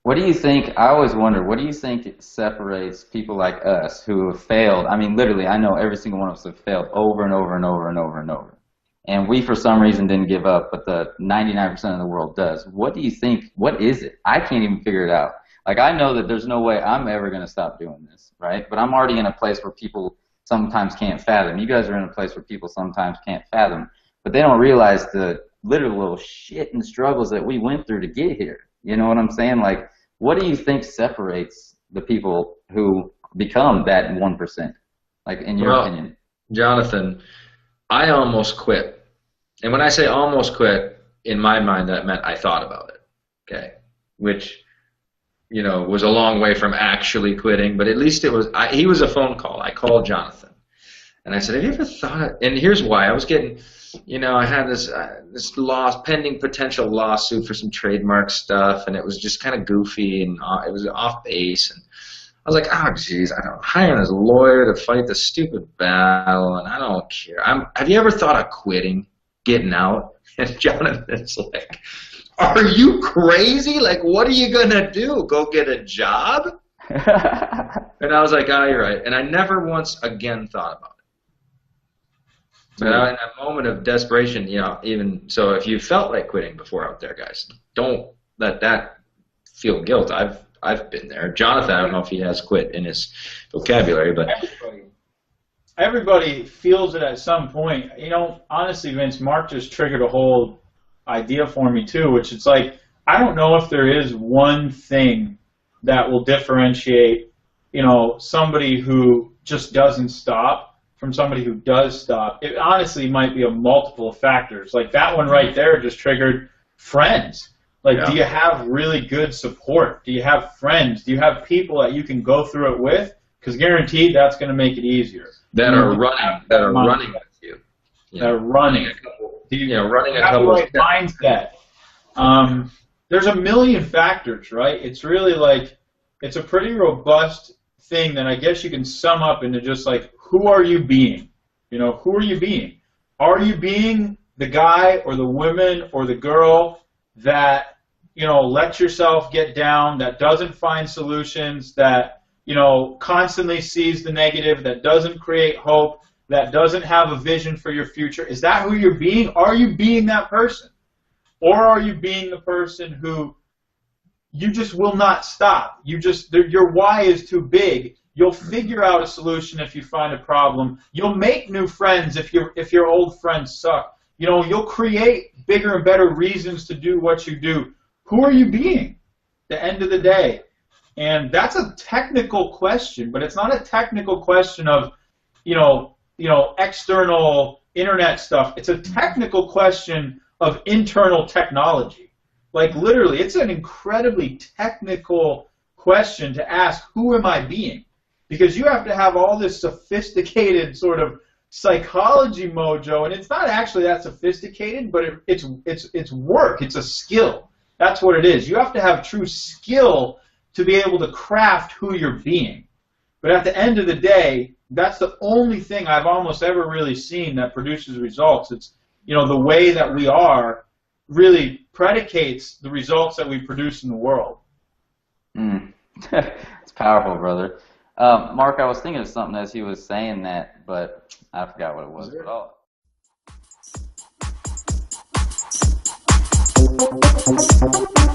What do you think, I always wonder, what do you think separates people like us who have failed? I mean, literally, I know every single one of us have failed over and over and over and over and over. And we, for some reason, didn't give up, but the 99% of the world does. What do you think, what is it? I can't even figure it out. Like, I know that there's no way I'm ever going to stop doing this, right? But I'm already in a place where people sometimes can't fathom. You guys are in a place where people sometimes can't fathom. But they don't realize the literal shit and struggles that we went through to get here. You know what I'm saying? Like, what do you think separates the people who become that 1%? Like, in your opinion? Jonathan, I almost quit. And when I say almost quit, in my mind, that meant I thought about it. Okay? Which, you know, was a long way from actually quitting, but at least it was, he was a phone call. I called Jonathan. And I said, have you ever thought, and here's why. I was getting, you know, I had this pending potential lawsuit for some trademark stuff, and it was just kind of goofy, and it was off base, and I was like, oh, geez, I don't hire this lawyer to fight this stupid battle, and I don't care. Have you ever thought of quitting, getting out? And Jonathan's like, are you crazy? Like, what are you going to do? Go get a job? And I was like, oh, you're right. And I never once again thought about it. But in that moment of desperation, you know, even so, if you felt like quitting before out there, guys, don't let that feel guilt. I've been there. Jonathan, I don't know if he has quit in his vocabulary, but everybody feels it at some point. You know, honestly, Vince, Mark just triggered a whole idea for me too, which it's like, I don't know if there is one thing that will differentiate, you know, somebody who just doesn't stop from somebody who does stop. It honestly might be a multiple of factors. Like that one right there just triggered friends. Like, yeah. Do you have really good support? Do you have friends? Do you have people that you can go through it with? Because guaranteed that's going to make it easier. That are running with you. They're running. Running a couple of mindset. There's a million factors, right? It's really like, it's a pretty robust thing that I guess you can sum up into just like, who are you being? You know, who are you being? Are you being the guy or the woman or the girl that, you know, lets yourself get down, that doesn't find solutions, that, you know, constantly sees the negative, that doesn't create hope, that doesn't have a vision for your future? Is that who you're being? Are you being that person? Or are you being the person who you just will not stop? Your why is too big. You'll figure out a solution if you find a problem. You'll make new friends if your old friends suck. You know, you'll create bigger and better reasons to do what you do. Who are you being at the end of the day? And that's a technical question, but it's not a technical question of, you know, external internet stuff. It's a technical question of internal technology. Like literally, it's an incredibly technical question to ask, who am I being? Because you have to have all this sophisticated sort of psychology mojo, and it's not actually that sophisticated, but it's work. It's a skill. That's what it is. You have to have true skill to be able to craft who you're being. But at the end of the day, that's the only thing I've almost ever really seen that produces results. It's, you know, the way that we are really predicates the results that we produce in the world. It's powerful, brother. Mark, I was thinking of something as he was saying that, but I forgot what it was. But